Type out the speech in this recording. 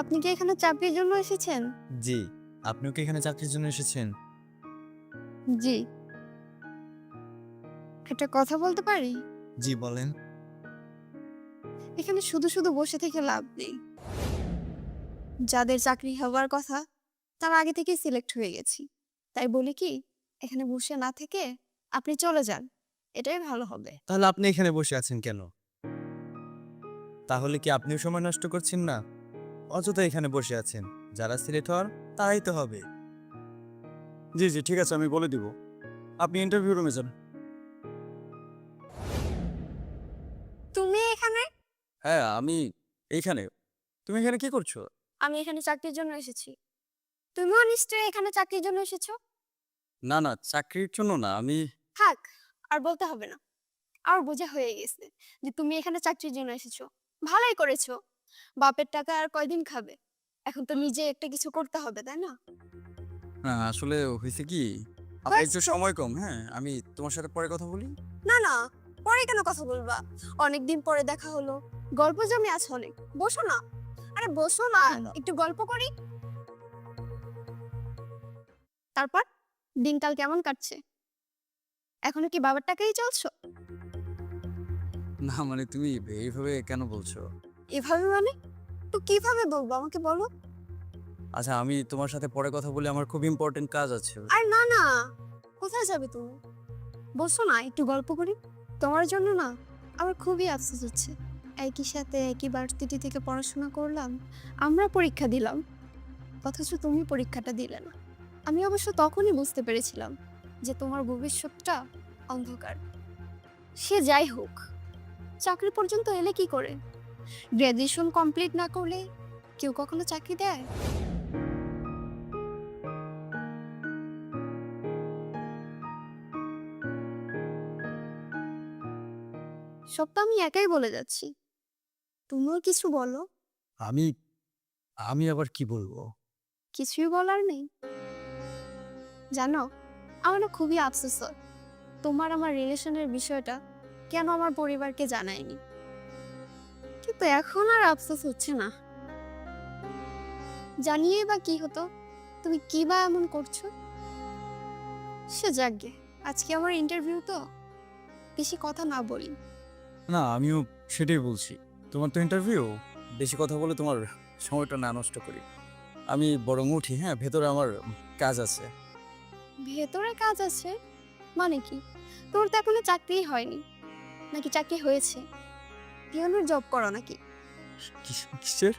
আপনি কি এখানে চাকরির জন্য এসেছেন? জি। আপনিও কি এখানে চাকরির জন্য এসেছেন? জি। একটা কথা বলতে পারি? জি, বলেন। এখানে শুধু বসে থেকে লাভ নেই। যাদের চাকরি হবার কথা, তারা আগে থেকেই সিলেক্ট হয়ে গেছি। তাই বলি কি, এখানে বসে না থেকে আপনি চলে যান। এটাই ভালো হবে। তাহলে আপনি এখানে বসে আছেন কেন? তাহলে কি আপনিও সময় নষ্ট করছেন না? অযথা এখানে বসে আছেন। যারা সিলেক্ট হওয়ার তারাই তো হবে। জি, জি, ঠিক আছে, আমি বলে দিব। আপনি ইন্টারভিউ রুমে যান। তুমি এখানে? হ্যাঁ, আমি এইখানে। তুমি এখানে কি করছো? আমি এখানে চাকরির জন্য এসেছি। তুমিও নিশ্চয়ই এখানে চাকরির জন্য এসেছো? না, না, চাকরির জন্য না। আমি থাক, আর বলতে হবে না। আমার বোঝা হয়ে গেছে যে তুমি এখানে চাকরির জন্য এসেছো। ভালোই করেছো। বাপের টাকা আর কয়দিন খাবে? এখন তো নিজে একটা কিছু করতে হবে, তাই না? না, আসলে হইছে কি? আমার একটু হয়েছে। সময় কম, হ্যাঁ? আমি তোমার সাথে পরে কথা বলি। না, না, পরে কেন কথা বলবা? অনেকদিন পরে দেখা হলো। গল্প জমে আছে অনেক। বসো না। আরে বসো না, না। একটু গল্প করি। তারপর দিনকাল কেমন কাটছে? এখনো কি বাবার টাকাই চলছো? না, মানে তুমি এইভাবে কেন বলছো? এভাবে মানে? তো কিভাবে বলবো আমাকে বলো? আচ্ছা, আমি তোমার সাথে পরে কথা বলি। আমার খুব ইম্পোর্টেন্ট কাজ আছে। আর না, না, কোথায় যাবে তুমি? বসো না, একটু গল্প করি। তোমার জন্য না আমার খুবই আফসোস হচ্ছে। একই সাথে একই ভার্সিটি থেকে পড়াশোনা করলাম, আমরা পরীক্ষা দিলাম, অথচ তুমি পরীক্ষাটা দিলে না। আমি অবশ্য তখনই বুঝতে পেরেছিলাম যে তোমার ভবিষ্যৎটা অন্ধকার। সে যাই হোক, চাকরি পর্যন্ত এলে কি করে? গ্র্যাজুয়েশন কমপ্লিট না করলে কেউ কখনো চাকরি দেয়? সব তো আমি একাই বলে যাচ্ছি, তুমিও কিছু বলো। আমি আমি আবার কি বলবো? কিছুই বলার নেই? জানো, আমার না খুবই আফসোস হয় তোমার আমার রিলেশনের বিষয়টা কেন আমার পরিবারকে জানায়নি। কিন্তু এখন আর আফসোস হচ্ছে না। জানিয়ে বা কি হতো? তুমি কি বা এমন করছো? সে যাকগে, আজকে আমার ইন্টারভিউ তো, বেশি কথা না বলি। না, আমিও সেটাই বলছি। তোমার তো ইন্টারভিউ। বেশি কথা বলে তোমার সময়টা না নষ্ট করি। আমি বরং উঠি, হ্যাঁ? ভেতরে আমার কাজ আছে। ভেতরে কাজ আছে মানে কি? তোর তো এখনো চাকরিই হয়নি, নাকি চাকরি হয়েছে? পিয়নের জব করো নাকি? কিসের?